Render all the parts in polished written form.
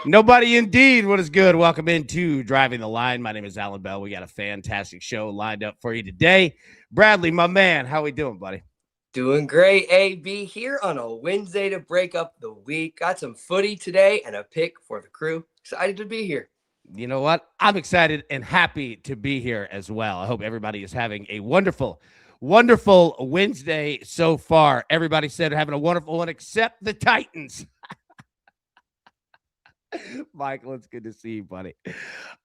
Nobody indeed. What is good? Welcome into Driving the Line. My name is Alan Bell. We got a fantastic show lined up for you today. Bradley, my man, how we doing, buddy? Doing great, AB, here on a Wednesday to break up the week. Got some footy today and a pick for the crew. Excited to be here. You know what? I'm excited and happy to be here as well. I hope everybody is having a wonderful Wednesday so far. Everybody said having a wonderful one except the Titans. Michael, it's good to see you, buddy.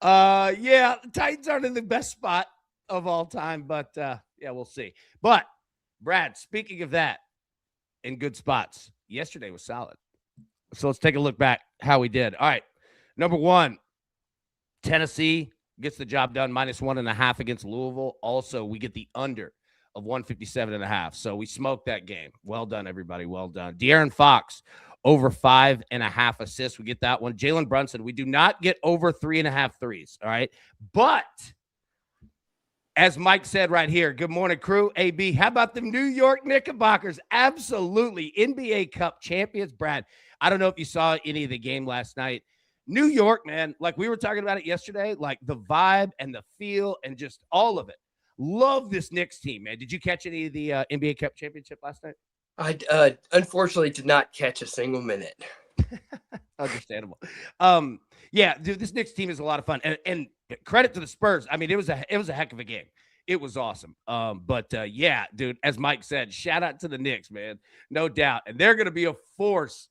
Yeah, the Titans aren't in the best spot of all time, but yeah, we'll see. But Brad, speaking of that, in good spots, yesterday was solid. So let's take a look back how we did. All right, number one, Tennessee gets the job done, -1.5 against Louisville. Also, we get the under of 157.5. So we smoked that game. Well done, everybody. Well done. De'Aaron Fox, over 5.5 assists. We get that one. Jalen Brunson, we do not get over 3.5 threes. All right. But as Mike said right here, good morning, crew. AB, how about the New York Knickerbockers? Absolutely. NBA Cup champions. Brad, I don't know if you saw any of the game last night. New York, man, like we were talking about it yesterday, like the vibe and the feel and just all of it. Love this Knicks team, man. Did you catch any of the NBA Cup championship last night? I unfortunately did not catch a single minute. Understandable. Yeah, dude, this Knicks team is a lot of fun, and credit to the Spurs. I mean, it was a heck of a game. It was awesome. But yeah, dude, as Mike said, shout out to the Knicks, man, no doubt, and they're going to be a force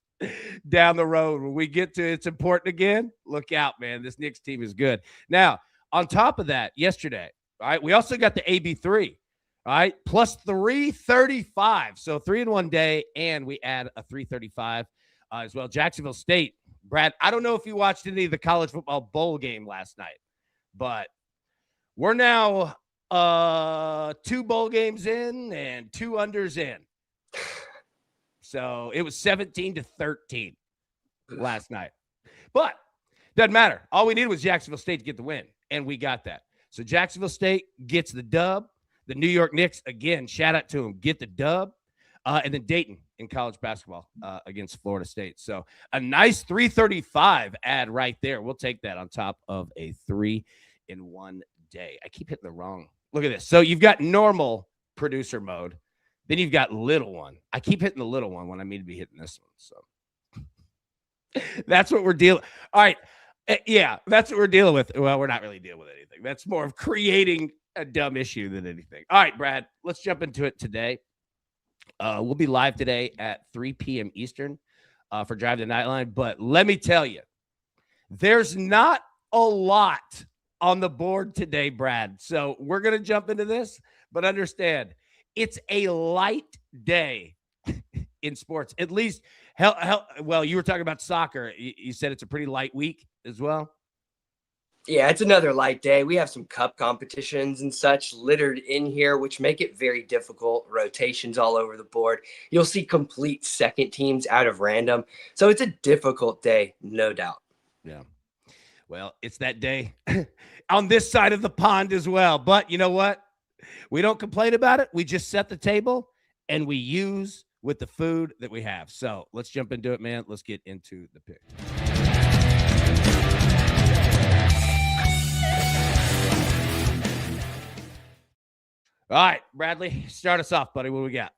down the road when we get to it's important again. Look out, man. This Knicks team is good. Now, on top of that, yesterday, all right, we also got the AB3. All right, plus 335. So 3 in one day, and we add a 335 as well. Jacksonville State, Brad, I don't know if you watched any of the college football bowl game last night, but we're now 2 bowl games in and 2 unders in. So it was 17-13 last night. But doesn't matter. All we needed was Jacksonville State to get the win, and we got that. So Jacksonville State gets the dub. The New York Knicks, again, shout out to them, get the dub. And then Dayton in college basketball against Florida State. So a nice 335 ad right there. We'll take that on top of a 3 in one day. I keep hitting the wrong. Look at this. So you've got normal producer mode. Then you've got little one. I keep hitting the little one when I mean to be hitting this one. So that's what we're dealing. All right. Yeah, that's what we're dealing with. Well, we're not really dealing with anything. That's more of creating a dumb issue than anything. All right, Brad, let's jump into it today. We'll be live today at 3 p.m. Eastern for Drive the Nightline. But let me tell you, there's not a lot on the board today, Brad. So we're going to jump into this, but understand it's a light day in sports. At least, well, you were talking about soccer. You said it's a pretty light week as well. Yeah, it's another light day. We have some cup competitions and such littered in here, which make it very difficult. Rotations all over the board. You'll see complete second teams out of random. So it's a difficult day, no doubt. Yeah. Well, it's that day on this side of the pond as well. But you know what? We don't complain about it. We just set the table and we use with the food that we have. So let's jump into it, man. Let's get into the pick. All right, Bradley, start us off, buddy. What do we got?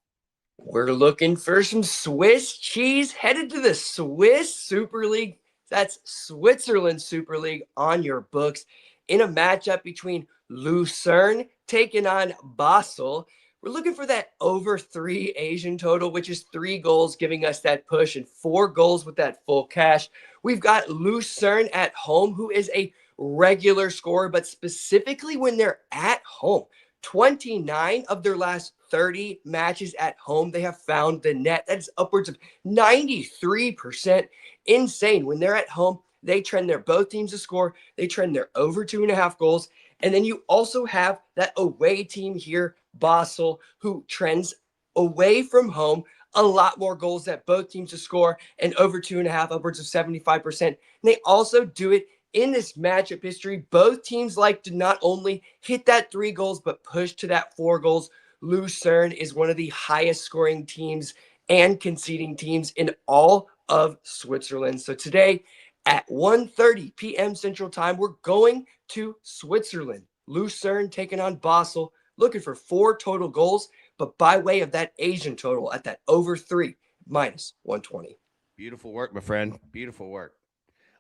We're looking for some Swiss cheese. Headed to the Swiss Super League. That's Switzerland Super League on your books in a matchup between Lucerne taking on Basel. We're looking for that over 3 Asian total, which is 3 goals, giving us that push and 4 goals with that full cash. We've got Lucerne at home, who is a regular scorer, but specifically when they're at home. 29 of their last 30 matches at home, they have found the net. That's upwards of 93%. Insane. When they're at home, they trend their both teams to score. They trend their over 2.5 goals. And then you also have that away team here, Basel, who trends away from home a lot more goals that both teams to score and over 2.5, upwards of 75%. And they also do it in this matchup history. Both teams like to not only hit that 3 goals, but push to that 4 goals. Lucerne is one of the highest scoring teams and conceding teams in all of Switzerland. So today, at 1:30 p.m. Central Time. We're going to Switzerland. Lucerne taking on Basel, looking for 4 total goals, but by way of that Asian total at that over 3 minus 120. Beautiful work, my friend. Beautiful work.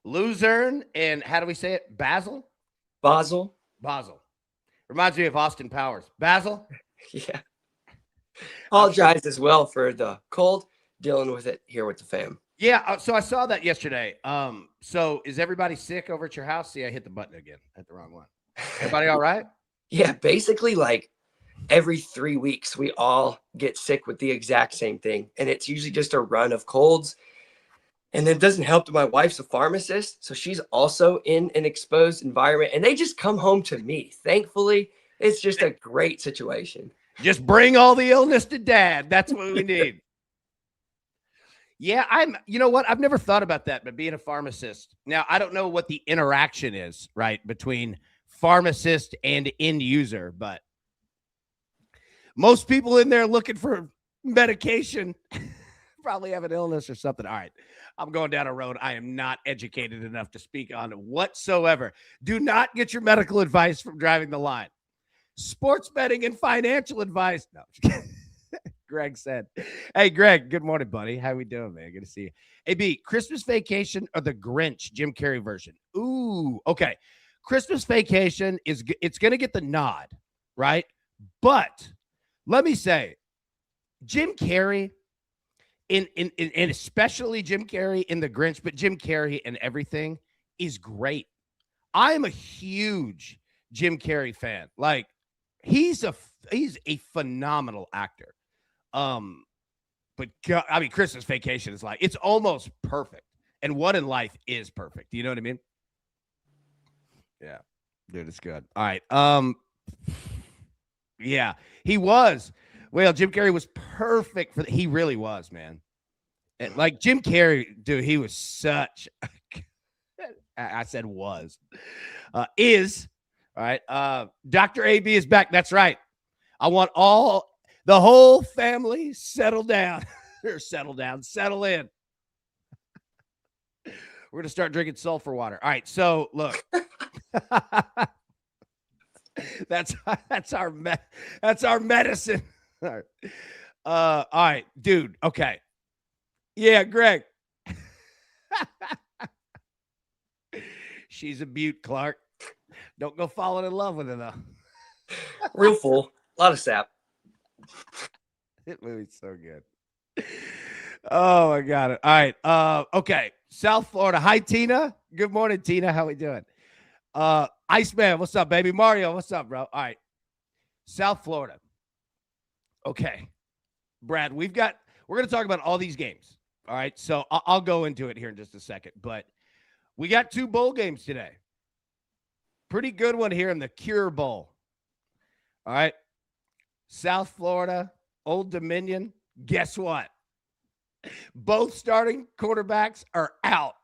Luzerne and how do we say it? Basel? Basel. Basel. Reminds me of Austin Powers. Basel? Yeah. Apologize as well for the cold. Dealing with it here with the fam. Yeah, so I saw that yesterday. So is everybody sick over at your house? See, I hit the button again. I hit the wrong one. Everybody all right? Yeah, basically like every 3 weeks we all get sick with the exact same thing. And it's usually just a run of colds. And it doesn't help that my wife's a pharmacist. So she's also in an exposed environment. And they just come home to me. Thankfully, it's just a great situation. Just bring all the illness to dad. That's what we need. Yeah, you know what? I've never thought about that, but being a pharmacist. Now, I don't know what the interaction is, right, between pharmacist and end user, but most people in there looking for medication probably have an illness or something. All right, I'm going down a road I am not educated enough to speak on whatsoever. Do not get your medical advice from driving the line. Sports betting and financial advice. No. Greg said, hey, Greg, good morning, buddy. How we doing, man? Good to see you. AB, Christmas Vacation or the Grinch, Jim Carrey version? Ooh, okay. Christmas Vacation it's going to get the nod, right? But let me say, Jim Carrey, and especially Jim Carrey in the Grinch, but Jim Carrey and everything is great. I am a huge Jim Carrey fan. Like, he's a phenomenal actor. But God, I mean, Christmas Vacation is like, it's almost perfect. And what in life is perfect? Do you know what I mean? Yeah, dude, it's good. All right. Yeah, he was. Well, Jim Carrey was perfect he really was, man. And like Jim Carrey, dude, he was such, I said was, is, all right. Dr. AB is back. That's right. I want the whole family settle down or settle in. We're going to start drinking sulfur water. All right. So look, that's our medicine. All right. All right, dude. Okay. Yeah, Greg. She's a beaut, Clark. Don't go falling in love with her though. Real full. A lot of sap. That movie's so good. Oh, I got it. All right. Okay. South Florida. Hi, Tina. Good morning, Tina. How we doing? Iceman, what's up, baby? Mario, what's up, bro? All right. South Florida. Okay. Brad, we're going to talk about all these games. All right. So I'll go into it here in just a second, but we got 2 bowl games today. Pretty good one here in the Cure Bowl. All right. South Florida, Old Dominion. Guess what? Both starting quarterbacks are out.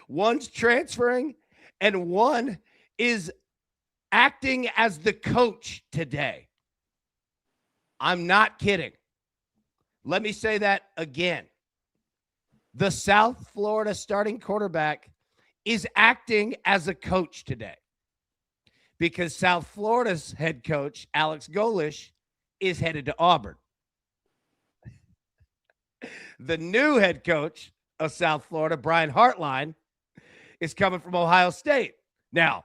One's transferring and one is acting as the coach today. I'm not kidding. Let me say that again. The South Florida starting quarterback is acting as a coach today because South Florida's head coach, Alex Golish, is headed to Auburn. The new head coach of South Florida, Brian Hartline, is coming from Ohio State. Now,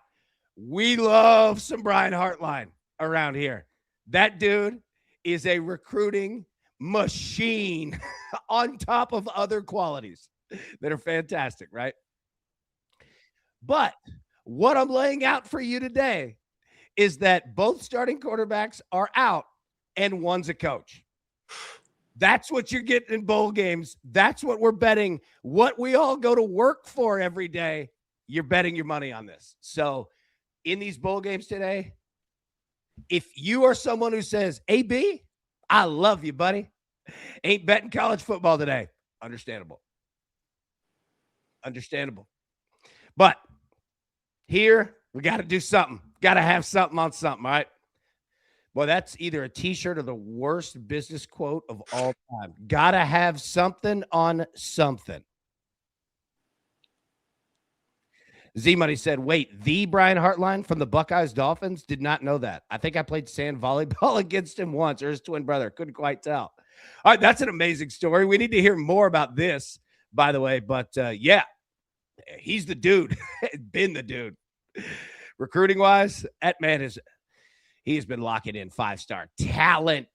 we love some Brian Hartline around here. That dude is a recruiting machine on top of other qualities that are fantastic, right? But what I'm laying out for you today is that both starting quarterbacks are out and one's a coach. That's what you're getting in bowl games. That's what we're betting. What we all go to work for every day, you're betting your money on this. So in these bowl games today, if you are someone who says, AB, I love you, buddy, ain't betting college football today, understandable. But here, we got to do something. Got to have something on something, all right? Well, that's either a T-shirt or the worst business quote of all time. Got to have something on something. Z Money said, wait, the Brian Hartline from the Buckeyes Dolphins? Did not know that. I think I played sand volleyball against him once, or his twin brother. Couldn't quite tell. All right, that's an amazing story. We need to hear more about this, by the way. But yeah, he's the dude. Been the dude. Recruiting wise, that man he's been locking in 5-star talent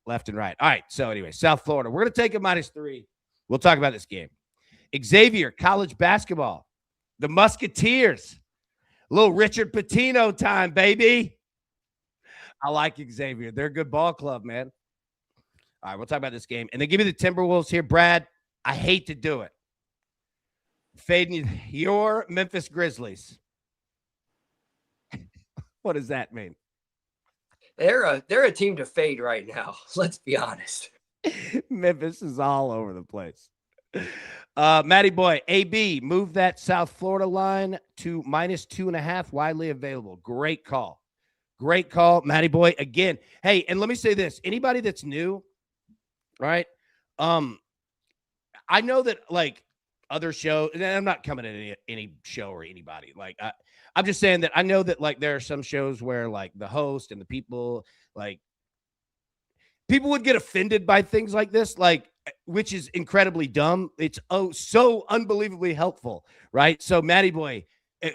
left and right. All right. So anyway, South Florida. We're going to take a -3. We'll talk about this game. Xavier, college basketball. The Musketeers. Little Richard Pitino time, baby. I like Xavier. They're a good ball club, man. All right, we'll talk about this game. And then give me the Timberwolves here. Brad, I hate to do it. Fading your Memphis Grizzlies. What does that mean? They're a team to fade right now. Let's be honest. Memphis is all over the place. Matty Boy, AB, move that South Florida line to -2.5, widely available. Great call. Great call, Matty Boy. Again, hey, and let me say this. Anybody that's new, right? I know that, like, other shows, and I'm not coming at any show or anybody. Like, I'm just saying that I know that, like, there are some shows where, like, the host and the people, like, people would get offended by things like this, like, which is incredibly dumb. It's so unbelievably helpful, right? So Matty Boy,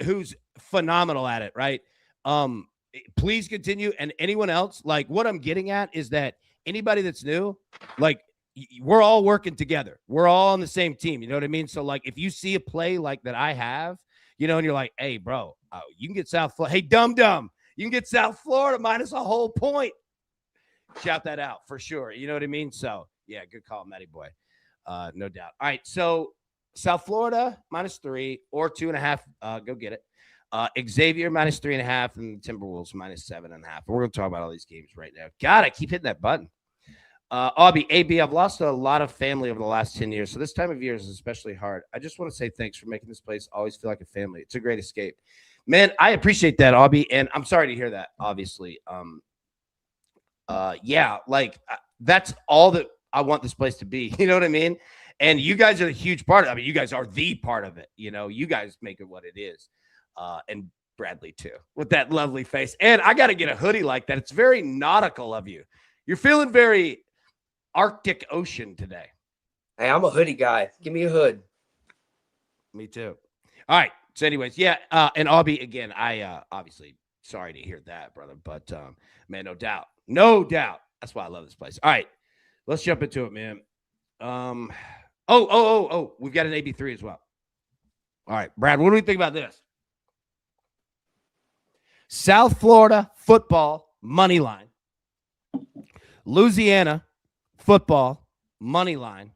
who's phenomenal at it, right? Please continue. And anyone else, like, what I'm getting at is that anybody that's new, like, we're all working together. We're all on the same team. You know what I mean? So, like, if you see a play like that I have, you know, and you're like, hey, bro, you can get South Florida. Hey, dum-dum, you can get South Florida minus a whole point. Shout that out for sure. You know what I mean? So, yeah, good call, Matty Boy. No doubt. All right, so South Florida -3 or 2.5. Go get it. Xavier -3.5 and Timberwolves -7.5. And we're going to talk about all these games right now. God, I keep hitting that button. Aubie, AB, I've lost a lot of family over the last 10 years, so this time of year is especially hard. I just want to say thanks for making this place always feel like a family. It's a great escape. Man, I appreciate that, Aubie, and I'm sorry to hear that, obviously. Yeah, like, that's all that I want this place to be. You know what I mean? And you guys are a huge part of it. I mean, you guys are the part of it. You know, you guys make it what it is. And Bradley, too, with that lovely face. And I got to get a hoodie like that. It's very nautical of you. You're feeling very Arctic Ocean today. Hey, I'm a hoodie guy. Give me a hood. Me too. All right. So anyways, yeah. And Aubie, again, I obviously sorry to hear that, brother. But, man, no doubt. No doubt. That's why I love this place. All right. Let's jump into it, man. We've got an AB3 as well. All right, Brad, what do we think about this? South Florida football money line. Louisiana football money line.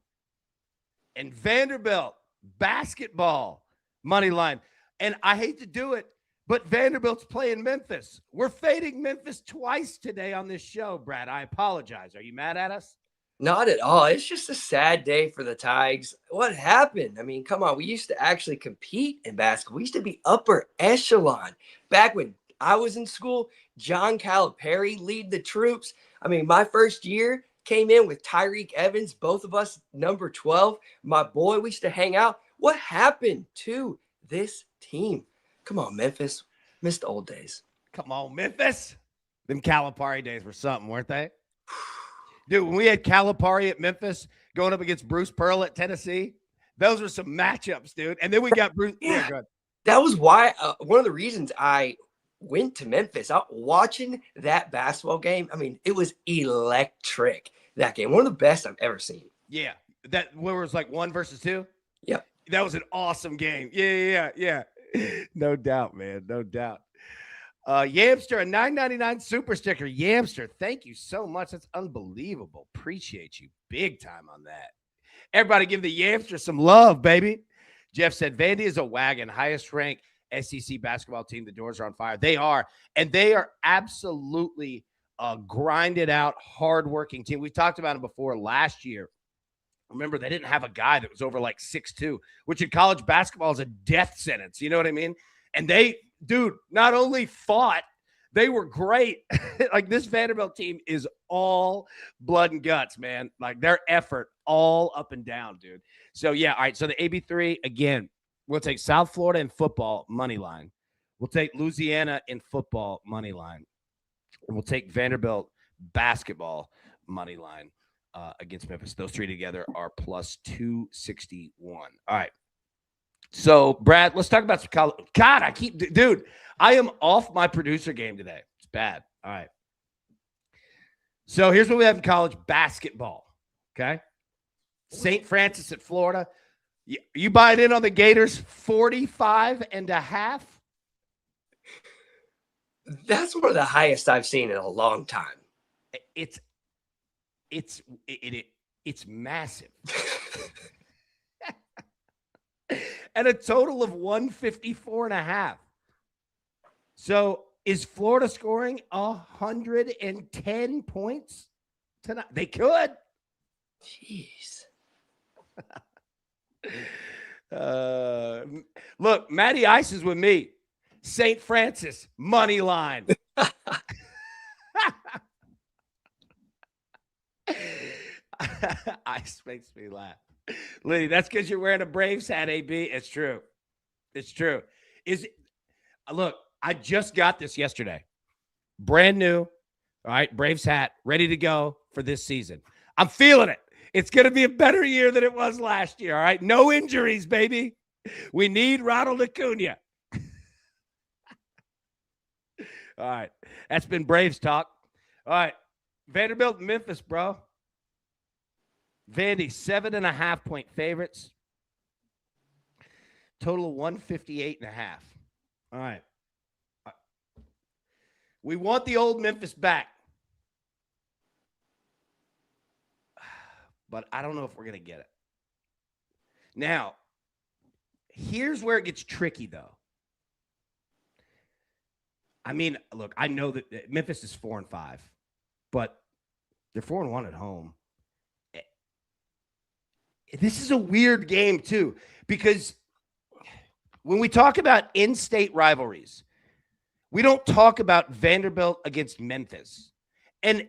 And Vanderbilt basketball money line. And I hate to do it, but Vanderbilt's playing Memphis. We're fading Memphis twice today on this show, Brad. I apologize. Are you mad at us? Not at all. It's just a sad day for the Tigers. What happened? I mean, come on. We used to actually compete in basketball. We used to be upper echelon. Back when I was in school, John Calipari lead the troops. I mean, my first year came in with Tyreek Evans, both of us number 12. My boy, we used to hang out. What happened to this team? Come on, Memphis. Missed the old days. Come on, Memphis. Them Calipari days were something, weren't they? Dude, when we had Calipari at Memphis going up against Bruce Pearl at Tennessee, those were some matchups, dude. And then we got Bruce. Yeah, good. That was why one of the reasons I went to Memphis. Watching that basketball game, I mean, it was electric, that game. One of the best I've ever seen. Yeah. That where it was like 1 versus 2? Yep. That was an awesome game. Yeah. No doubt, man. No doubt. Yamster, a $9.99 super sticker. Yamster, thank you so much. That's unbelievable. Appreciate you big time on that. Everybody give the Yamster some love, baby. Jeff said, Vandy is a wagon, highest ranked SEC basketball team. The doors are on fire. They are. And they are absolutely a grinded out, hardworking team. We talked about it before last year. Remember, they didn't have a guy that was over like 6'2", which in college basketball is a death sentence. You know what I mean? And they, dude, not only fought, they were great. Like, this Vanderbilt team is all blood and guts, man. Like, their effort all up and down, dude. So, yeah, all right. So, the AB3, again, We'll take South Florida in football money line. We'll take Louisiana in football money line. And we'll take Vanderbilt basketball money line against Memphis. Those three together are plus 261. All right. So, Brad, let's talk about some college. God, I am off my producer game today. It's bad. All right. So here's what we have in college basketball. Okay. St. Francis at Florida. You buying in on the Gators 45.5? That's one of the highest I've seen in a long time. It's massive. And a total of 154.5. So is Florida scoring 110 points tonight? They could. Jeez. Look, Matty Ice is with me. St. Francis money line. Ice makes me laugh. Lee, that's because you're wearing a Braves hat, AB. It's true. It's true. Look, I just got this yesterday. Brand new. All right, Braves hat, ready to go for this season. I'm feeling it. It's going to be a better year than it was last year, all right? No injuries, baby. We need Ronald Acuna. All right. That's been Braves talk. All right. Vanderbilt, Memphis, bro. Vandy, 7.5-point favorites. Total of 158.5. All right. We want the old Memphis back. But I don't know if we're going to get it. Now, here's where it gets tricky, though. I mean, look, I know that Memphis is 4-5, but they're 4-1 at home. This is a weird game, too, because when we talk about in-state rivalries, we don't talk about Vanderbilt against Memphis. And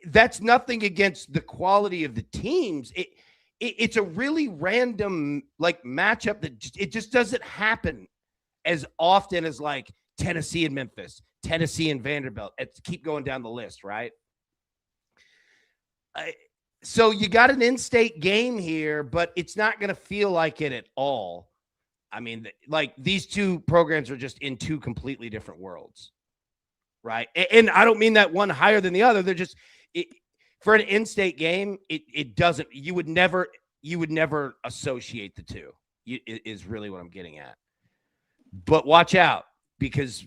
that's nothing against the quality of the teams. It's a really random matchup that it just doesn't happen as often as Tennessee and Memphis, Tennessee and Vanderbilt. Keep going down the list, right? So you got an in-state game here, but it's not going to feel like it at all. I mean, these two programs are just in two completely different worlds, right? And I don't mean that one higher than the other. They're just for an in-state game. It doesn't. You would never associate the two. Is really what I'm getting at. But watch out, because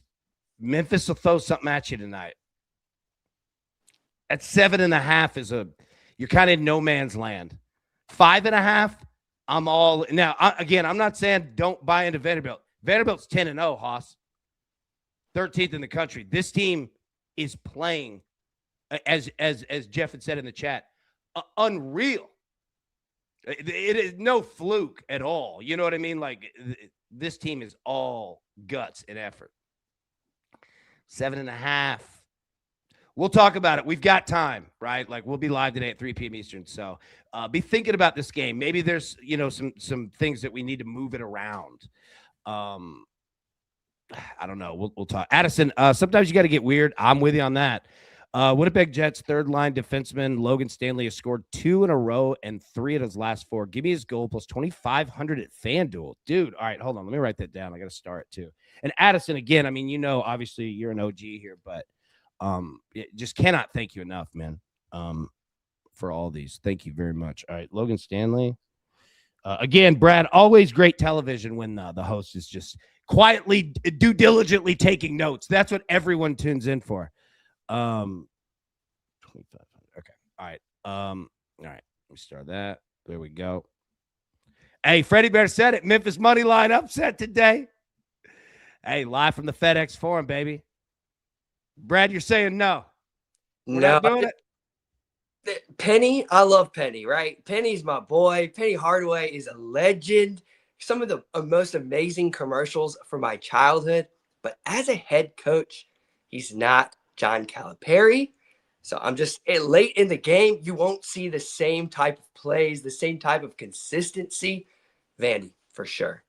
Memphis will throw something at you tonight. At 7.5 you're kind of in no man's land. 5.5, I'm all now. I'm not saying don't buy into Vanderbilt. Vanderbilt's 10-0, Hoss. 13th in the country. This team is playing, as Jeff had said in the chat, unreal. It is no fluke at all. You know what I mean? This team is all guts and effort. 7.5. We'll talk about it. We've got time, right? We'll be live today at 3 p.m. Eastern. So be thinking about this game. Maybe there's, some things that we need to move it around. I don't know. We'll talk. Addison, sometimes you got to get weird. I'm with you on that. Winnipeg Jets third-line defenseman Logan Stanley has scored 2 in a row and 3 of his last 4. Give me his goal plus 2,500 at FanDuel. Dude, all right, hold on. Let me write that down. I got to start, too. And Addison, again, I mean, obviously you're an OG here, but just cannot thank you enough, man, for all these. Thank you very much. All right, Logan Stanley. Again, Brad, always great television when the host is just quietly, diligently taking notes. That's what everyone tunes in for. 2,500. Okay. All right. All right. Let me start that. There we go. Hey, Freddie Bear said it. Memphis money line upset today. Hey, live from the FedEx Forum, baby. Brad, you're saying no. We're not doing it. Penny, I love Penny, right? Penny's my boy. Penny Hardaway is a legend. Some of the most amazing commercials from my childhood. But as a head coach, he's not John Calipari. So I'm just late in the game. You won't see the same type of plays, the same type of consistency. Vandy, for sure.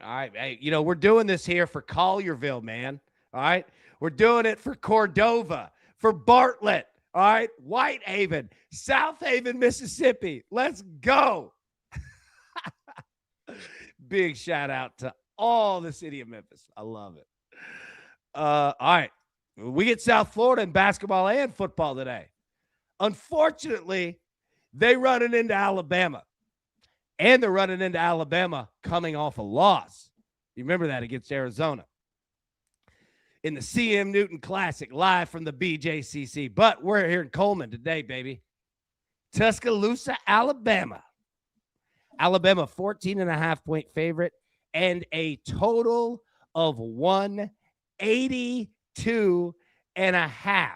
All right. Hey, we're doing this here for Collierville, man. All right. We're doing it for Cordova, for Bartlett. All right. Whitehaven, South Haven, Mississippi. Let's go. Big shout out to all the city of Memphis. I love it. All right. We get South Florida in basketball and football today. Unfortunately, they running into Alabama. And they're running into Alabama coming off a loss. You remember that against Arizona. In the CM Newton Classic, live from the BJCC. But we're here in Coleman today, baby. Tuscaloosa, Alabama. Alabama, 14.5-point favorite, and a total of 182.5.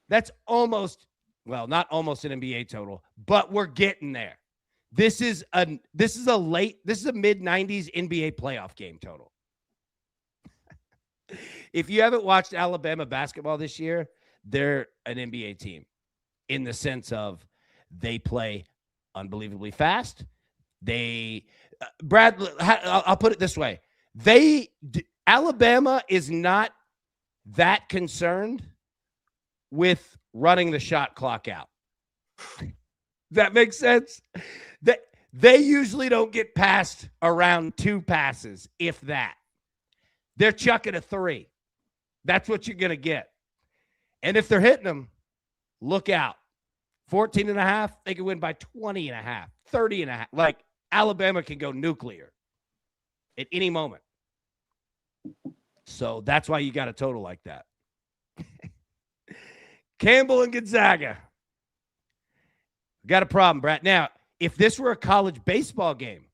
That's almost, well, not almost an NBA total, but we're getting there. This is a mid-90s NBA playoff game total. If you haven't watched Alabama basketball this year, they're an NBA team in the sense of they play unbelievably fast. Brad, I'll put it this way. Alabama is not that concerned with running the shot clock out. That makes sense? They usually don't get past around 2 passes, if that. They're chucking a 3. That's what you're going to get. And if they're hitting them, look out. 14.5, they can win by 20.5, 30.5. Like, Alabama can go nuclear at any moment. So that's why you got a total like that. Campbell and Gonzaga. Got a problem, Brad. Now, if this were a college baseball game,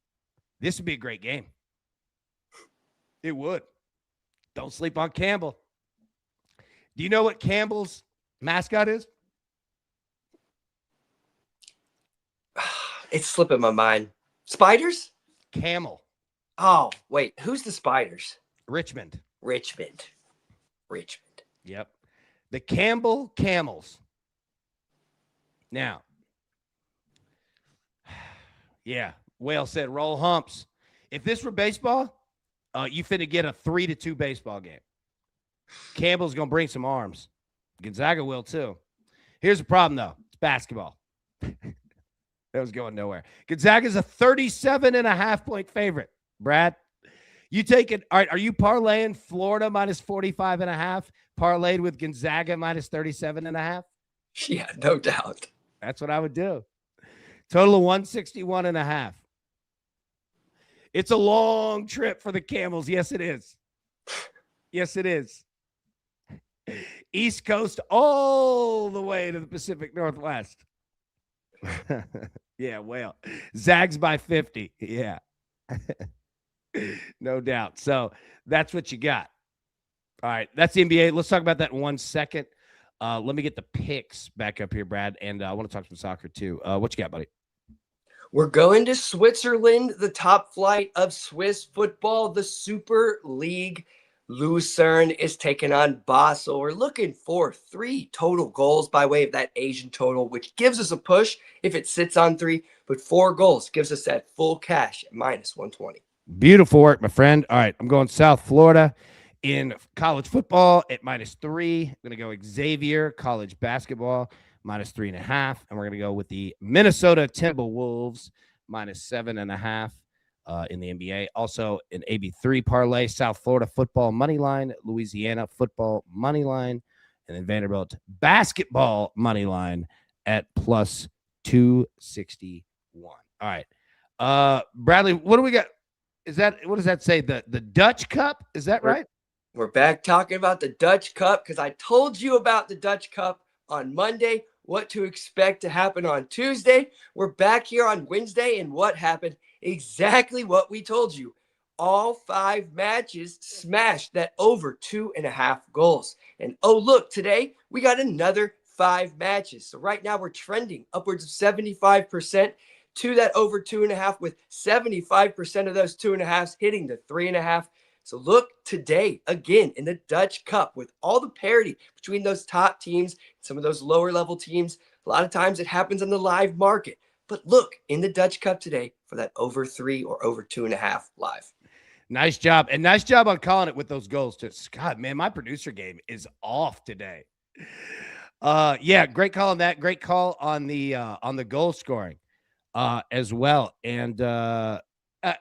this would be a great game. It would. Don't sleep on Campbell. Do you know what Campbell's mascot is? It's slipping my mind. Spiders? Camel. Oh, wait. Who's the Spiders? Richmond. Yep. The Campbell Camels. Now, yeah, Whale said roll humps. If this were baseball, you finna get a 3-2 baseball game. Campbell's going to bring some arms. Gonzaga will too. Here's the problem, though. It's basketball. That was going nowhere. Gonzaga's a 37.5-point favorite. Brad, you take it. All right, are you parlaying Florida minus 45.5, parlayed with Gonzaga minus 37.5? Yeah, no doubt. That's what I would do. Total of 161.5. It's a long trip for the Camels. Yes, it is. Yes, it is. East Coast all the way to the Pacific Northwest. Yeah, well, Zags by 50. Yeah. No doubt. So that's what you got. All right. That's the NBA. Let's talk about that in 1 second. Let me get the picks back up here, Brad. And I want to talk some soccer too. What you got, buddy? We're going to Switzerland, the top flight of Swiss football, the Super League. Lucerne is taking on Basel. We're looking for 3 total goals by way of that Asian total, which gives us a push if it sits on 3, but 4 goals gives us that full cash at minus 120. Beautiful work, my friend. All right, I'm going South Florida in college football at minus 3. I'm going to go Xavier college basketball minus 3.5, and we're going to go with the Minnesota Timberwolves minus 7.5. In the NBA. Also, an AB3 parlay, South Florida football money line, Louisiana football money line, and then Vanderbilt basketball money line at plus 261. All right. Bradley, what do we got? What does that say? The Dutch Cup? Is that right? We're back talking about the Dutch Cup because I told you about the Dutch Cup on Monday, what to expect to happen on Tuesday. We're back here on Wednesday, and what happened? Exactly what we told you. All 5 matches smashed that over 2.5 goals. And oh, look, today we got another 5 matches. So right now we're trending upwards of 75% to that over 2.5, with 75% of those 2.5s hitting the 3.5. So look today again in the Dutch Cup with all the parity between those top teams, some of those lower level teams. A lot of times it happens on the live market. But look, in the Dutch Cup today, for that over 3 or over 2.5 live. Nice job. And nice job on calling it with those goals too. God, man, my producer game is off today. Yeah, great call on that. Great call on the goal scoring as well. And yeah,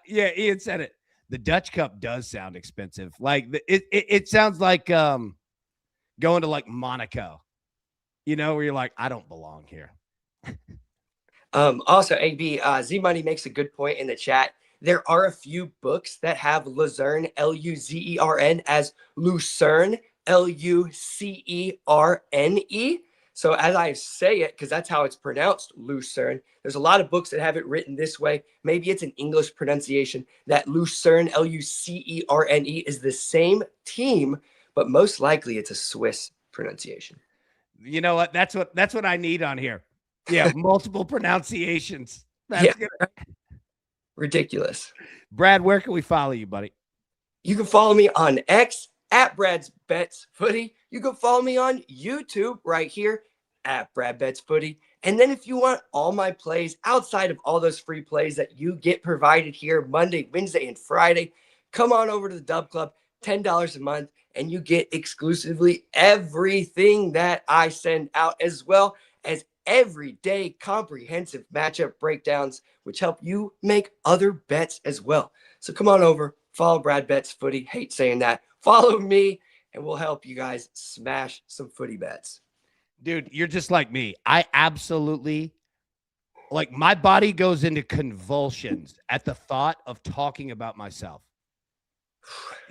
Ian said it. The Dutch Cup does sound expensive. Like it sounds like going to like Monaco, where you're like, I don't belong here. Also, AB, Z Money makes a good point in the chat. There are a few books that have Luzerne, Luzern, as Lucerne, Lucerne. So as I say it, because that's how it's pronounced, Lucerne, there's a lot of books that have it written this way. Maybe it's an English pronunciation. That Lucerne, Lucerne, is the same team, but most likely it's a Swiss pronunciation. You know what? That's what I need on here. Yeah, multiple pronunciations. That's good. Ridiculous. Brad, where can we follow you, buddy? You can follow me on X at Brad's Bets Footy. You can follow me on YouTube right here at Brad Bets Footy. And then if you want all my plays outside of all those free plays that you get provided here Monday, Wednesday, and Friday, come on over to the Dub Club, $10 a month, and you get exclusively everything that I send out, as well as everyday comprehensive matchup breakdowns, which help you make other bets as well. So come on over, follow Brad Bets Footy. Hate saying that. Follow me, and we'll help you guys smash some footy bets. Dude, you're just like me. I absolutely, like, my body goes into convulsions at the thought of talking about myself.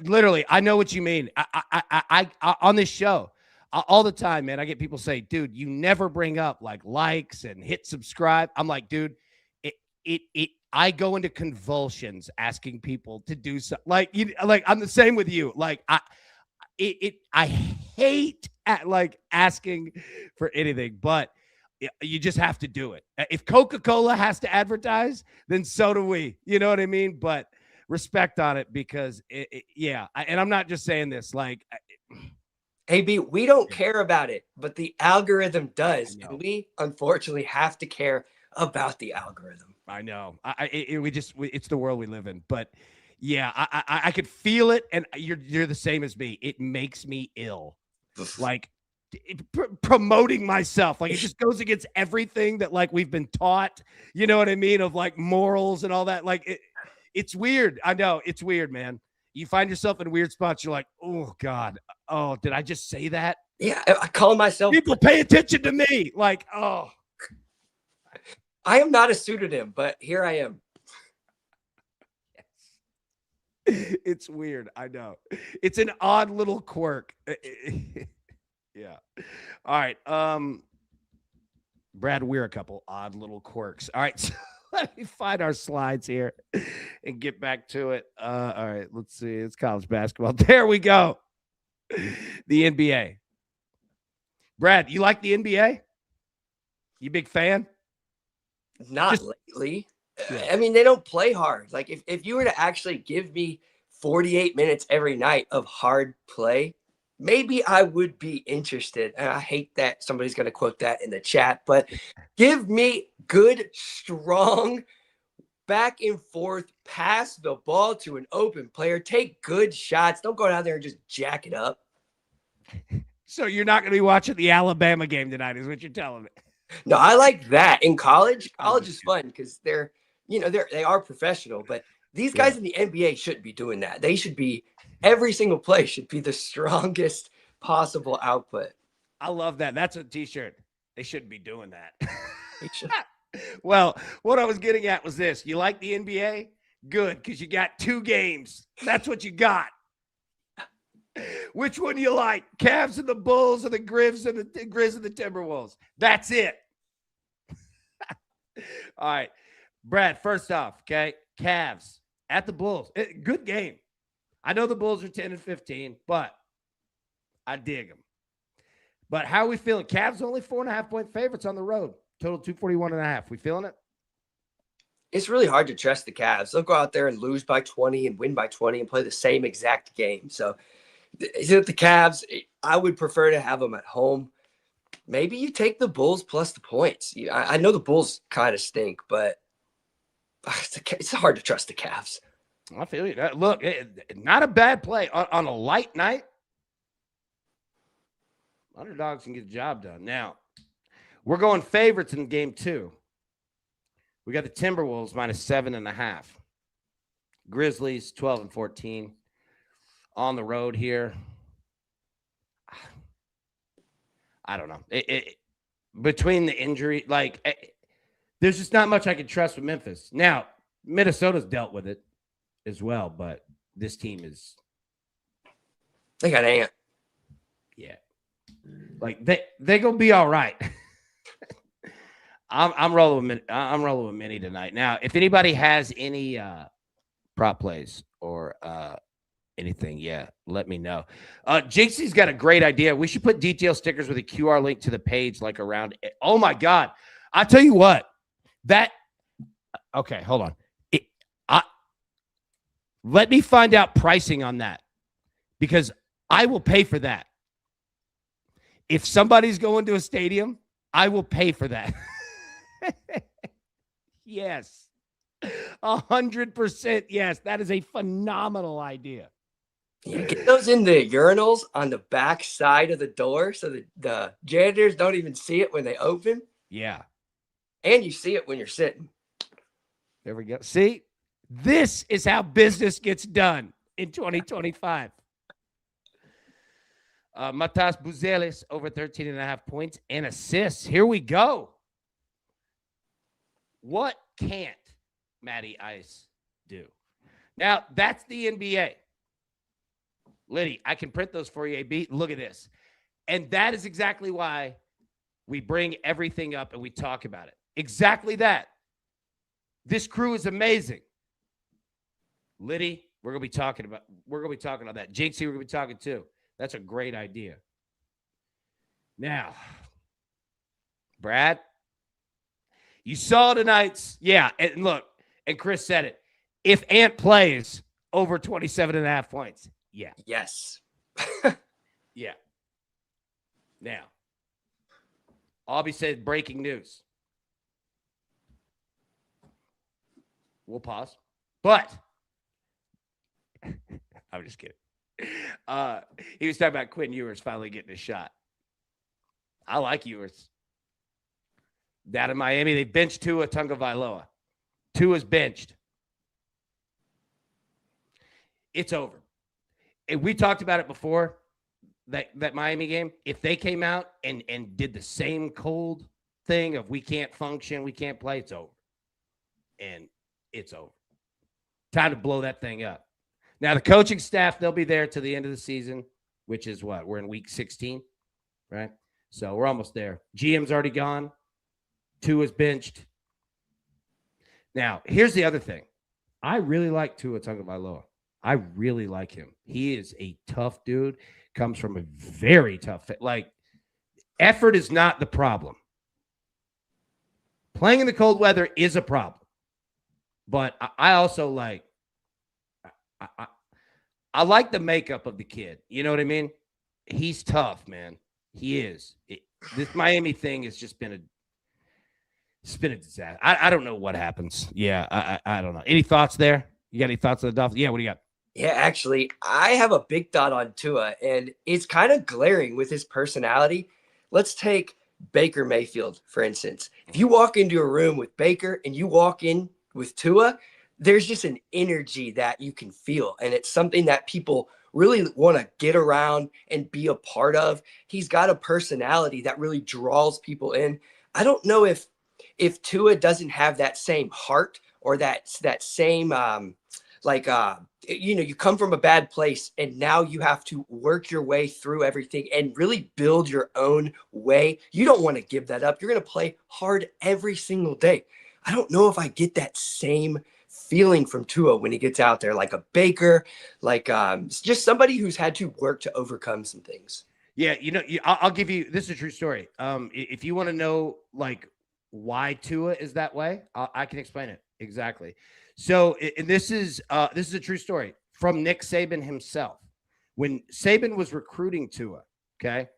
Literally, I know what you mean. I on this show, all the time, man, I get people say, dude, you never bring up like likes and hit subscribe. I'm like, dude, I go into convulsions asking people to do something. Like I'm the same with you. Like I hate asking for anything, but you just have to do it. If Coca-Cola has to advertise, then so do we. You know what I mean? But respect on it, because and I'm not just saying this like. AB, we don't care about it, but the algorithm does. And we unfortunately have to care about the algorithm. I know. It's the world we live in. But yeah, I could feel it, and you're the same as me. It makes me ill. Like promoting myself, like it just goes against everything that like we've been taught. You know what I mean? Of like morals and all that. Like it's weird. I know it's weird, man. You find yourself in weird spots. You're like, oh God, oh, did I just say that? Yeah, I call myself. People pay attention to me. Like, oh, I am not a pseudonym, but here I am. It's weird. I know. It's an odd little quirk. Yeah. All right. Brad, we're a couple odd little quirks. All right. So let me find our slides here and get back to it. All right. Let's see. It's college basketball. There we go. The NBA. Brad, you like the NBA? You big fan? Not lately. Yeah. I mean, they don't play hard. Like if you were to actually give me 48 minutes every night of hard play, maybe I would be interested. And I hate that somebody's going to quote that in the chat, but give me good, strong, back and forth, pass the ball to an open player, take good shots. Don't go down there and just jack it up. So you're not going to be watching the Alabama game tonight, is what you're telling me. No, I like that. In college is fun because they are professional, but these guys in the NBA shouldn't be doing that. They should be, every single play should be the strongest possible output. I love that. That's a t-shirt. They shouldn't be doing that. They should. Well, what I was getting at was this. You like the NBA? Good, because you got 2 games. That's what you got. Which one do you like? Cavs and the Bulls, or the Grizz and the Timberwolves? That's it. All right. Brad, first off, okay, Cavs at the Bulls. Good game. I know the Bulls are 10-15, but I dig them. But how are we feeling? Cavs only 4.5-point favorites on the road. Total 241.5. We feeling it? It's really hard to trust the Cavs. They'll go out there and lose by 20 and win by 20 and play the same exact game. So the Cavs, I would prefer to have them at home. Maybe you take the Bulls plus the points. I know the Bulls kind of stink, but It's hard to trust the Cavs. I feel you. Look, not a bad play on a light night. Underdogs can get the job done. Now, we're going favorites in game 2. We got the Timberwolves -7.5. Grizzlies 12-14 on the road here. I don't know. Between the injury, there's just not much I can trust with Memphis. Now, Minnesota's dealt with it as well, but this team is. They got Ant. Yeah. They gonna be all right. I'm rolling with Minnie tonight. Now, if anybody has any prop plays or anything, let me know. Jinxie's got a great idea. We should put detail stickers with a QR link to the page, around it. Oh my God. I tell you what, okay, hold on. Let me find out pricing on that, because I will pay for that. If somebody's going to a stadium, I will pay for that. Yes. 100% yes. That is a phenomenal idea. You get those in the urinals on the back side of the door so that the janitors don't even see it when they open. Yeah. And you see it when you're sitting. There we go. See, this is how business gets done in 2025. Matas Buzelis over 13.5 points and assists. Here we go. What can't Matty Ice do? Now, that's the NBA. Liddy, I can print those for you, AB. Look at this. And that is exactly why we bring everything up and we talk about it. Exactly that. This crew is amazing. Liddy, we're gonna be talking about that. Jinxie, we're gonna be talking too. That's a great idea. Now, Brad, you saw tonight's, and look, and Chris said it. If Ant plays over 27.5 points, yeah. Yes. Yeah. Now, Aubie said breaking news. We'll pause. But I'm just kidding. He was talking about Quinn Ewers finally getting a shot. I like Ewers. Down in Miami, they benched Tua Tagovailoa. Tua's benched. It's over. And we talked about it before, that Miami game. If they came out and did the same cold thing of we can't function, we can't play, it's over. And it's over. Time to blow that thing up. Now, the coaching staff, they'll be there to the end of the season, which is what? We're in week 16, right? So we're almost there. GM's already gone. Tua's benched. Now, here's the other thing. I really like Tua Tagovailoa. I really like him. He is a tough dude. Comes from a very tough fit. Effort is not the problem. Playing in the cold weather is a problem. But I also I like the makeup of the kid. You know what I mean? He's tough, man. He is. This Miami thing has just been a disaster. I don't know what happens. Yeah, I don't know. Any thoughts there? You got any thoughts on the Dolphins? Yeah, what do you got? Yeah, actually, I have a big thought on Tua, and it's kind of glaring with his personality. Let's take Baker Mayfield, for instance. If you walk into a room with Baker and you walk in with Tua, there's just an energy that you can feel, and it's something that people really want to get around and be a part of. He's got a personality that really draws people in. I don't know if Tua doesn't have that same heart or that same you come from a bad place and now you have to work your way through everything and really build your own way. You don't want to give that up. You're going to play hard every single day. I don't know if I get that same feeling from Tua when he gets out there, like a Baker, just somebody who's had to work to overcome some things. Yeah, I'll give you, this is a true story. If you want to know why Tua is that way, I can explain it exactly. So, and this is a true story from Nick Saban himself. When Saban was recruiting Tua, okay,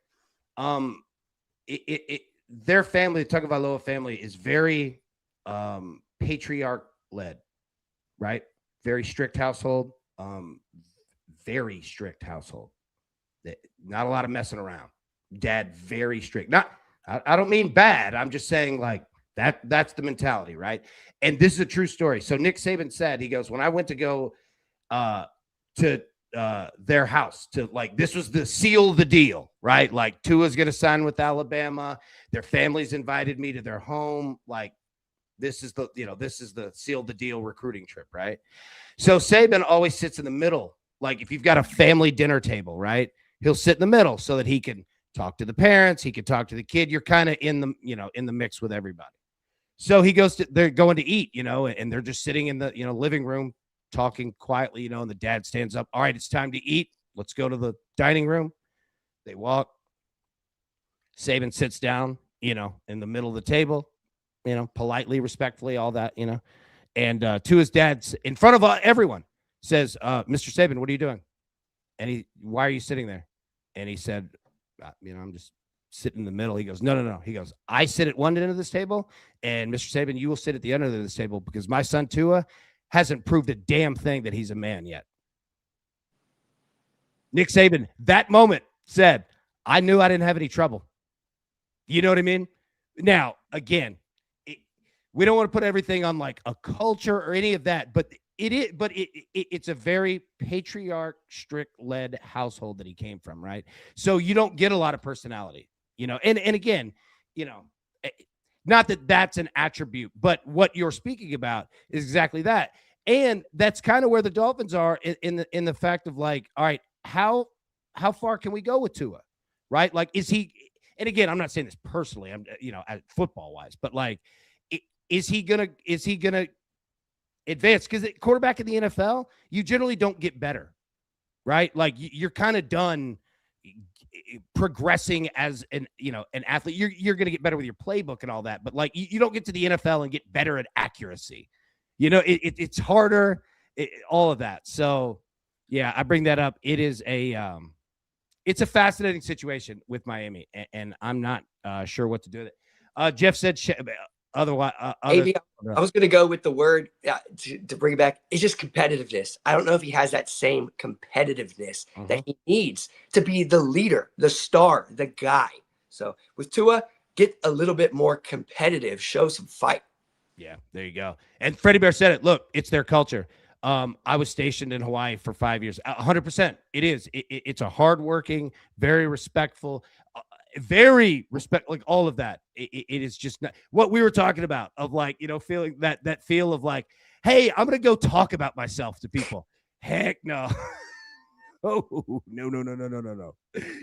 their family, the Tagovailoa family, is very patriarch led, right? Very strict household. Very strict household. Not a lot of messing around. Dad, very strict. Not, I don't mean bad. I'm just saying like that's the mentality, right? And this is a true story. So Nick Saban said, he goes, when I went to go to their house to like, this was the seal the deal, right? Like Tua's going to sign with Alabama. Their families invited me to their home. Like this is the seal the deal recruiting trip, right? So Saban always sits in the middle. Like if you've got a family dinner table, right? He'll sit in the middle so that he can talk to the parents. He can talk to the kid. You're kind of in the mix with everybody. So they're going to eat, and they're just sitting in the, living room talking quietly, and the dad stands up. All right, it's time to eat. Let's go to the dining room. They walk. Saban sits down, in the middle of the table, politely, respectfully, all that, and to his dad in front of everyone says, Mr. Saban, what are you doing? And why are you sitting there? And he said, I'm just sitting in the middle. He goes, no. He goes, I sit at one end of this table, and Mr. Saban, you will sit at the other end of this table because my son Tua hasn't proved a damn thing that he's a man yet. Nick Saban, that moment said, I knew I didn't have any trouble. You know what I mean? Now, again, we don't want to put everything on like a culture or any of that, but it's a very patriarch, strict-led household that he came from, right? So you don't get a lot of personality, and again, not that that's an attribute, but what you're speaking about is exactly that. And that's kind of where the Dolphins are in the fact of like, all right, how far can we go with Tua, right? Like, is he, and again, I'm not saying this personally, I'm, football wise, but like, is he gonna advance? Because quarterback in the NFL, you generally don't get better, right? Like you're kind of done progressing as an athlete. You're going to get better with your playbook and all that, but like you don't get to the NFL and get better at accuracy. It's harder, all of that. So yeah, I bring that up. It is it's a fascinating situation with Miami, and I'm not sure what to do with it. Jeff said otherwise. Maybe I was going to go with the word to bring it back. It's just competitiveness. I don't know if he has that same competitiveness that he needs to be the leader, the star, the guy. So with Tua, get a little bit more competitive, show some fight. Yeah, there you go. And Freddie Bear said it. Look, it's their culture. I was stationed in Hawaii for 5 years. 100%. It is. It's a hardworking, very respectful, like all of that. It is just not what we were talking about of like, feeling that feel of like, hey, I'm going to go talk about myself to people. Heck no. Oh, no.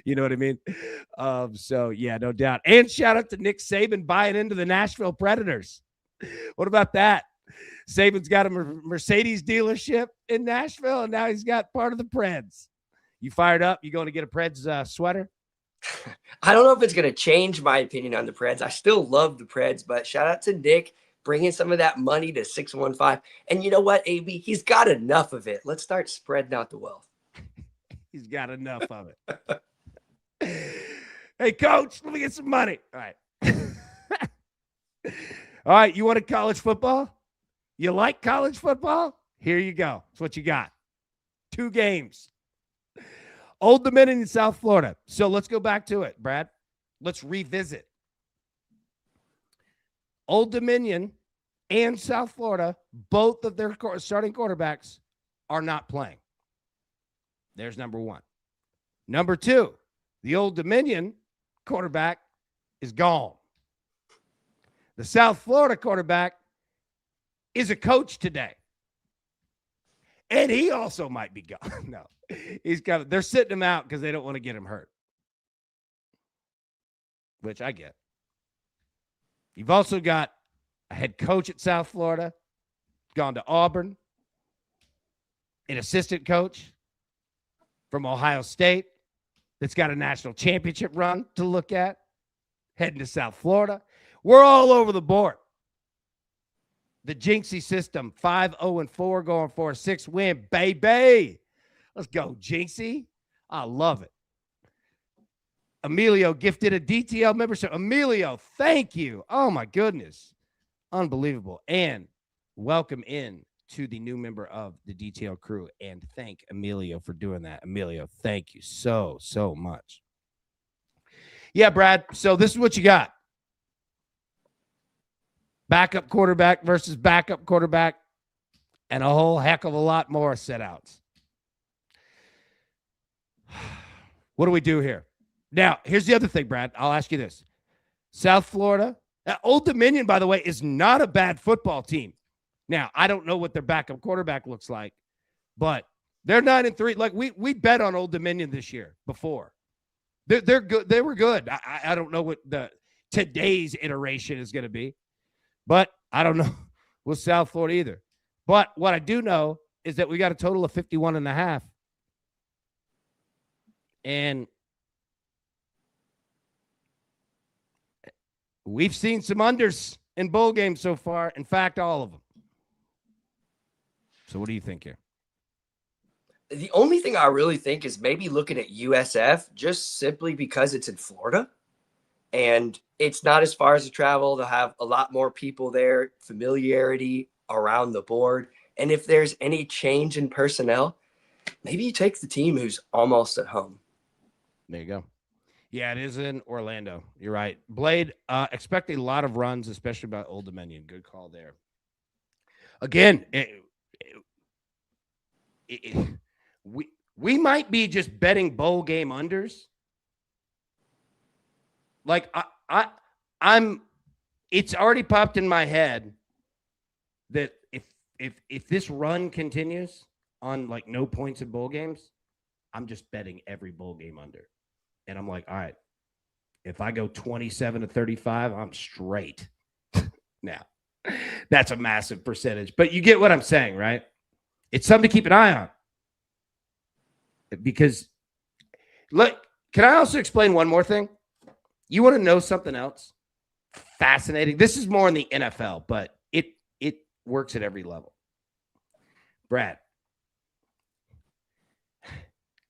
You know what I mean? So yeah, no doubt. And shout out to Nick Saban buying into the Nashville Predators. What about that? Saban's got a Mercedes dealership in Nashville, and now he's got part of the Preds. You fired up? You going to get a Preds sweater? I don't know if it's going to change my opinion on the Preds. I still love the Preds, but shout out to Nick bringing some of that money to 615. And you know what, AB? He's got enough of it. Let's start spreading out the wealth. He's got enough of it. Hey, coach, let me get some money. All right. All right, you want a college football? You like college football? Here you go. That's what you got. 2 games. Old Dominion in South Florida. So let's go back to it, Brad. Let's revisit. Old Dominion and South Florida, both of their starting quarterbacks are not playing. There's number 1. Number 2, the Old Dominion quarterback is gone. The South Florida quarterback is a coach today. And he also might be gone. No, they're sitting him out because they don't want to get him hurt, which I get. You've also got a head coach at South Florida, gone to Auburn, an assistant coach from Ohio State that's got a national championship run to look at, heading to South Florida. We're all over the board. The Jinxie system, 5-0-4, going for a 6-win, baby. Let's go, Jinxie. I love it. Emilio gifted a DTL membership. Emilio, thank you. Oh, my goodness. Unbelievable. And welcome in to the new member of the detail crew and thank Emilio for doing that. Emilio, thank you so much. Yeah, Brad. So this is what you got. Backup quarterback versus backup quarterback and a whole heck of a lot more setouts. What do we do here? Now, here's the other thing, Brad. I'll ask you this. South Florida, Old Dominion, by the way, is not a bad football team. Now, I don't know what their backup quarterback looks like, but they're 9-3. Like we bet on Old Dominion this year before. They're good. They were good. I don't know what today's iteration is going to be, but I don't know with South Florida either. But what I do know is that we got a total of 51.5. And we've seen some unders in bowl games so far. In fact, all of them. So what do you think here? The only thing I really think is maybe looking at USF just simply because it's in Florida and it's not as far as the travel. They'll have a lot more people there, familiarity around the board. And if there's any change in personnel, maybe you take the team who's almost at home. There you go. Yeah, it is in Orlando. You're right. Blade, expect a lot of runs, especially by Old Dominion. Good call there. Again, we might be just betting bowl game unders. Like I'm it's already popped in my head that if this run continues on like no points in bowl games, I'm just betting every bowl game under. And I'm like, all right, if I go 27-35, I'm straight. Now, that's a massive percentage, but you get what I'm saying, right? It's something to keep an eye on. Because, look, can I also explain one more thing? You want to know something else? Fascinating. This is more in the NFL, but it works at every level. Brad,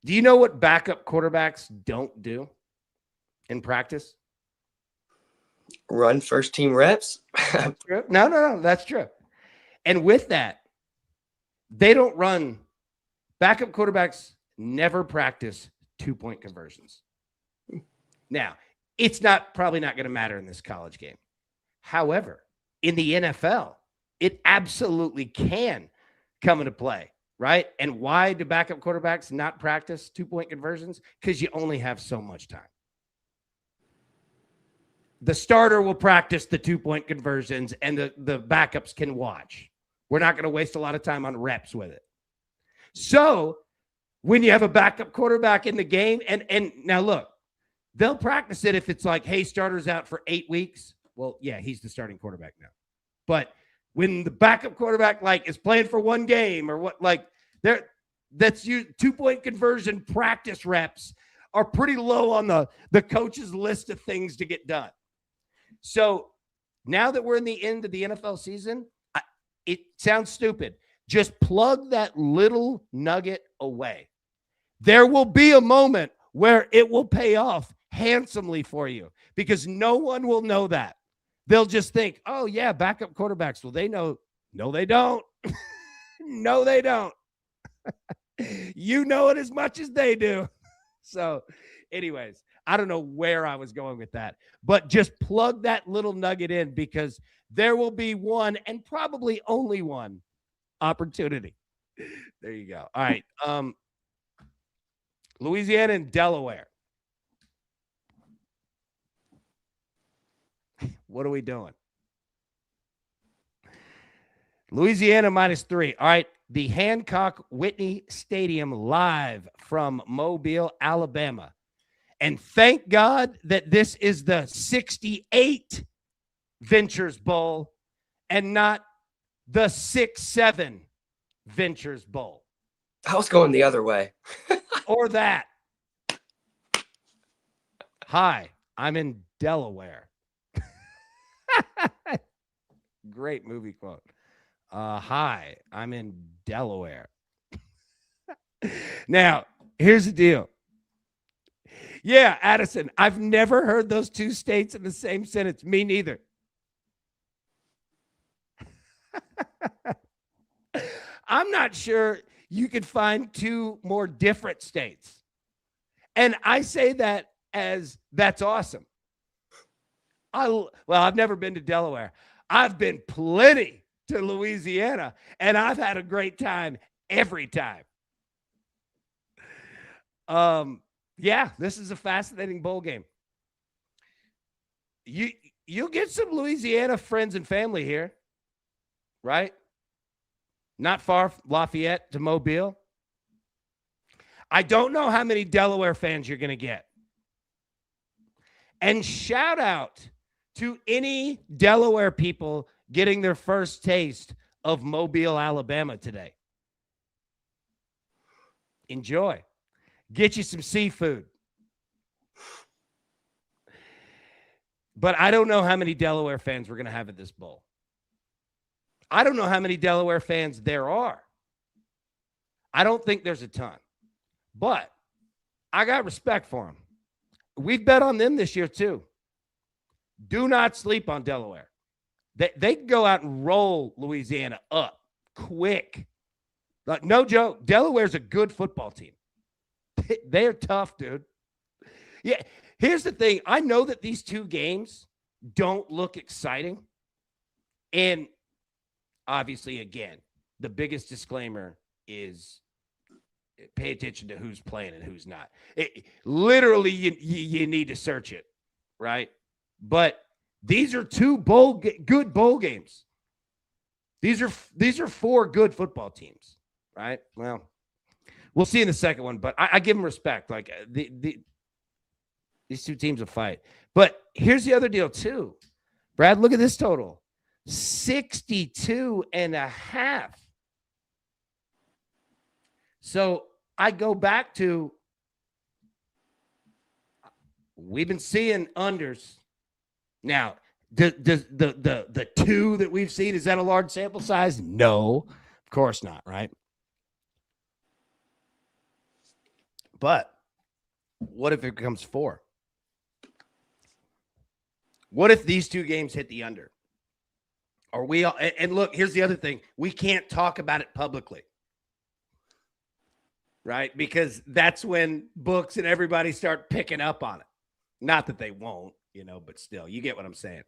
do you know what backup quarterbacks don't do in practice? Run first team reps? No, that's true. And with that, they don't run. Backup quarterbacks never practice 2-point conversions. Now, it's probably not going to matter in this college game. However, in the NFL, it absolutely can come into play. Right? And why do backup quarterbacks not practice 2-point conversions? Because you only have so much time. The starter will practice the 2-point conversions and the backups can watch. We're not going to waste a lot of time on reps with it. So when you have a backup quarterback in the game, and now look, they'll practice it if it's like, hey, starter's out for 8 weeks. Well, yeah, he's the starting quarterback now. But when the backup quarterback like is playing for one game or what, like that's you 2-point conversion practice reps are pretty low on the coach's list of things to get done. So now that we're in the end of the NFL season, it sounds stupid. Just plug that little nugget away. There will be a moment where it will pay off handsomely for you because no one will know that. They'll just think, oh, yeah, backup quarterbacks. Well, they know. No, they don't. No, they don't. You know it as much as they do. So, anyways, I don't know where I was going with that, but just plug that little nugget in because there will be one and probably only one opportunity. There you go. All right. Louisiana and Delaware. What are we doing? Louisiana -3. All right. The Hancock Whitney Stadium live from Mobile, Alabama. And thank God that this is the 68 Ventures Bowl and not the 6-7 Ventures Bowl. I was going the other way. Or that. Hi, I'm in Delaware. Great movie quote. Hi, I'm in Delaware. Now, here's the deal. Yeah, Addison, I've never heard those two states in the same sentence. Me neither. I'm not sure you could find two more different states. And I say that as that's awesome. I've never been to Delaware. I've been plenty to Louisiana, and I've had a great time every time. Yeah, this is a fascinating bowl game. You'll get some Louisiana friends and family here, right? Not far Lafayette to Mobile. I don't know how many Delaware fans you're going to get. And shout out to any Delaware people getting their first taste of Mobile, Alabama today. Enjoy. Get you some seafood. But I don't know how many Delaware fans we're going to have at this bowl. I don't know how many Delaware fans there are. I don't think there's a ton. But I got respect for them. We've bet on them this year too. Do not sleep on Delaware. They can go out and roll Louisiana up quick. Like, no joke. Delaware's a good football team. They're tough, dude. Yeah. Here's the thing. I know that these two games don't look exciting. And obviously, again, the biggest disclaimer is pay attention to who's playing and who's not. Literally, you need to search it, right? But these are two good bowl games. These are four good football teams, right? Well, we'll see in the second one, but I give them respect. Like these two teams will fight. But here's the other deal too. Brad, look at this total. 62.5. So I go back to, we've been seeing unders. Now, does the two that we've seen, is that a large sample size? No, of course not, right? But what if it becomes 4? What if these two games hit the under? Are we all, and look, here's the other thing. We can't talk about it publicly. Right? Because that's when books and everybody start picking up on it. Not that they won't, but still, you get what I'm saying.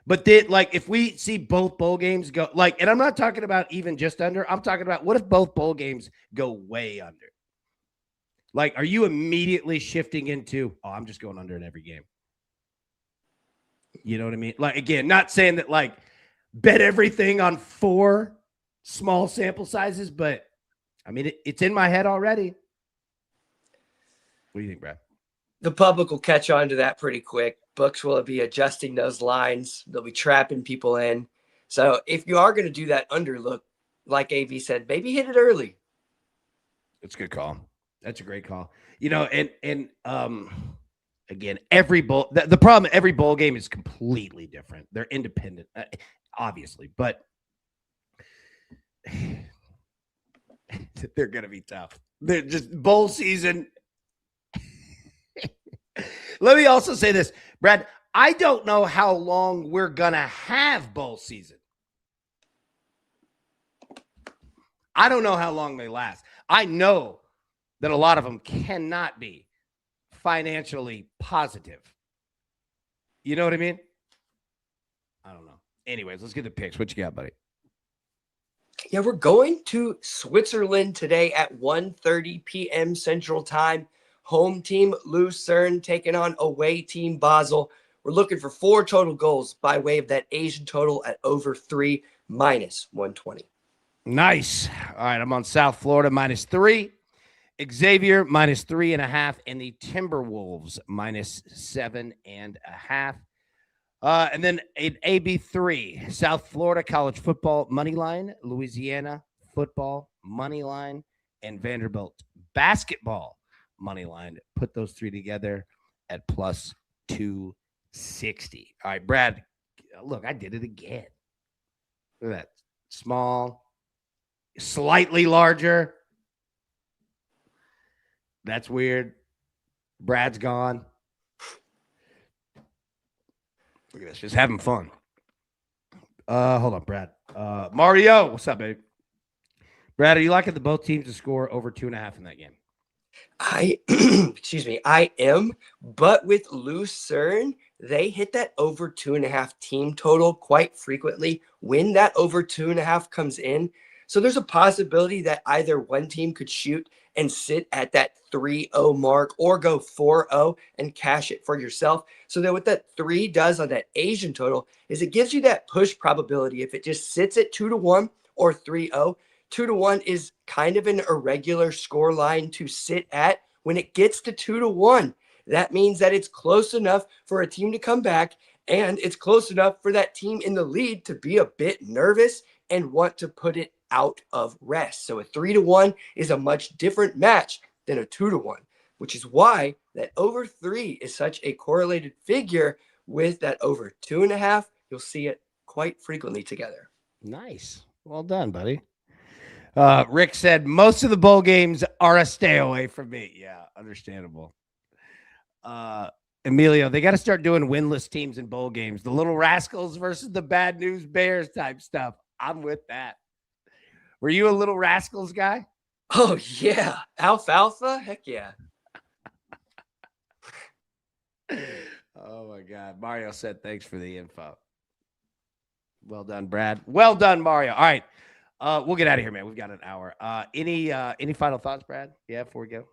But if we see both bowl games go, and I'm not talking about even just under, I'm talking about what if both bowl games go way under? Are you immediately shifting into, I'm just going under in every game? You know what I mean? Again, not saying that bet everything on 4 small sample sizes, but I mean, it's in my head already. What do you think, Brad? The public will catch on to that pretty quick. Books will be adjusting those lines. They'll be trapping people in. So if you are going to do that underlook, like AV said, maybe hit it early. That's a good call. That's a great call. And again, every bowl, the problem, every bowl game is completely different. They're independent, obviously, but they're going to be tough. They're just bowl season. Let me also say this, Brad. I don't know how long we're going to have bowl season. I don't know how long they last. I know that a lot of them cannot be financially positive. You know what I mean? I don't know. Anyways, let's get the picks. What you got, buddy? Yeah, we're going to Switzerland today at 1:30 p.m. Central Time. Home team Lucerne taking on away team Basel. We're looking for 4 total goals by way of that Asian total at over 3 minus 120. Nice. All right, I'm on South Florida -3. Xavier -3.5, and the Timberwolves -7.5. And then an AB3, South Florida college football money line, Louisiana football money line, and Vanderbilt basketball money line. Put those 3 together at plus 260. All right, Brad, look, I did it again. Look at that. Small, slightly larger. That's weird. Brad's gone. Look at this, just having fun. Hold on, Brad. Mario, what's up, baby? Brad, are you liking the both teams to score over 2.5 in that game? I excuse me, I am, but with Lucerne, they hit that over 2.5 team total quite frequently when that over 2.5 comes in. So there's a possibility that either one team could shoot and sit at that 3-0 mark or go 4-0 and cash it for yourself. So that what that 3 does on that Asian total is it gives you that push probability. If it just sits at 2-1 or 3-0, 2-1 is kind of an irregular score line to sit at. When it gets to 2-1, that means that it's close enough for a team to come back, and it's close enough for that team in the lead to be a bit nervous and want to put it out of rest. So a 3-1 is a much different match than a 2-1, which is why that over 3 is such a correlated figure with that over 2.5. You'll see it quite frequently together. Nice. Well done, buddy. Rick said most of the bowl games are a stay away from me. Yeah, understandable. Emilio, they got to start doing winless teams in bowl games. The Little Rascals versus the Bad News Bears type stuff. I'm with that. Were you a Little Rascals guy? Oh, yeah. Alfalfa? Heck yeah. Oh, my God. Mario said thanks for the info. Well done, Brad. Well done, Mario. All right. We'll get out of here, man. We've got an hour. Any final thoughts, Brad? Yeah, before we go.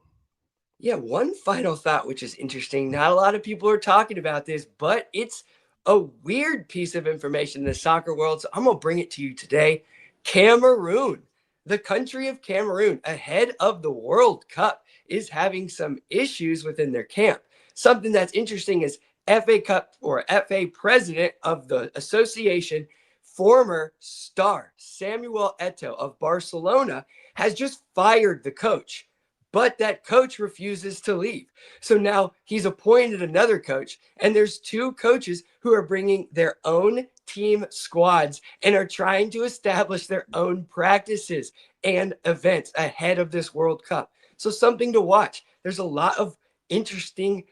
Yeah, one final thought, which is interesting. Not a lot of people are talking about this, but it's a weird piece of information in the soccer world. So I'm going to bring it to you today. Cameroon, the country of Cameroon, ahead of the World Cup, is having some issues within their camp. Something that's interesting is FA Cup or FA president of the association, former star Samuel Eto'o of Barcelona, has just fired the coach. But that coach refuses to leave. So now he's appointed another coach, and there's 2 coaches who are bringing their own team squads and are trying to establish their own practices and events ahead of this World Cup. So something to watch. There's a lot of interesting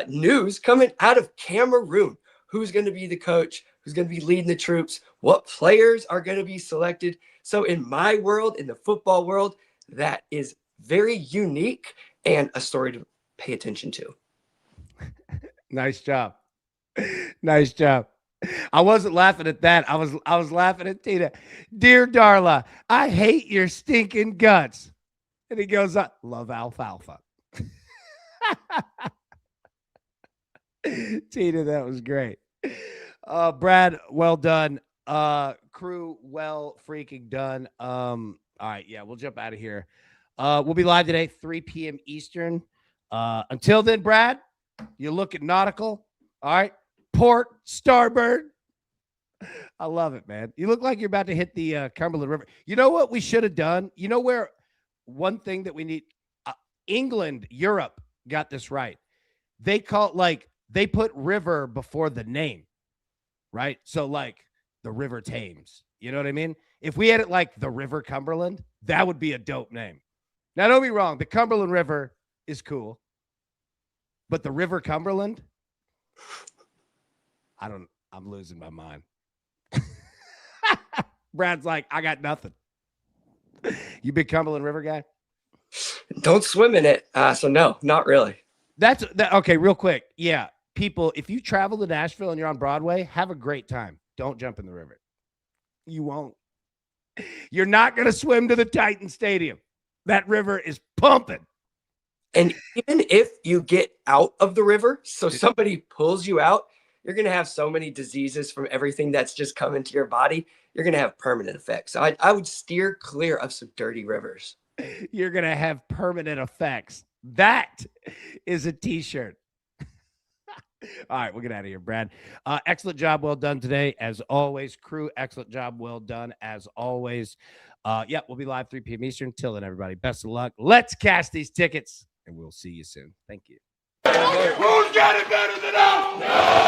news coming out of Cameroon. Who's going to be the coach? Who's going to be leading the troops? What players are going to be selected? So in my world, in the football world, that is very unique and a story to pay attention to. Nice job. Nice job. I wasn't laughing at that. I was laughing at Tina. Dear Darla, I hate your stinking guts. And he goes, love alfalfa. Tina, that was great. Brad, well done. Crew, well freaking done. All right, yeah, we'll jump out of here. We'll be live today, 3 p.m. Eastern. Until then, Brad, you look at nautical. All right. Port, starboard. I love it, man. You look like you're about to hit the Cumberland River. You know what we should have done? You know where one thing that we need? England, Europe got this right. They put river before the name, right? So like the River Thames. You know what I mean? If we had it like the River Cumberland, that would be a dope name. Now, don't be wrong. The Cumberland River is cool. But the River Cumberland, I'm losing my mind. Brad's like, I got nothing. You big Cumberland River guy? Don't swim in it. So no, not really. That's okay. Real quick. Yeah. People, if you travel to Nashville and you're on Broadway, have a great time. Don't jump in the river. You won't. You're not going to swim to the Titan Stadium. That river is pumping. And even if you get out of the river, so somebody pulls you out, you're going to have so many diseases from everything that's just come into your body. You're going to have permanent effects. So I would steer clear of some dirty rivers. You're going to have permanent effects. That is a t-shirt. All right, we'll get out of here, Brad. Excellent job. Well done today. As always, crew, excellent job. Well done as always. We'll be live 3 p.m. Eastern. Till then, everybody, best of luck. Let's cash these tickets, and we'll see you soon. Thank you. Who's got it better than us? No!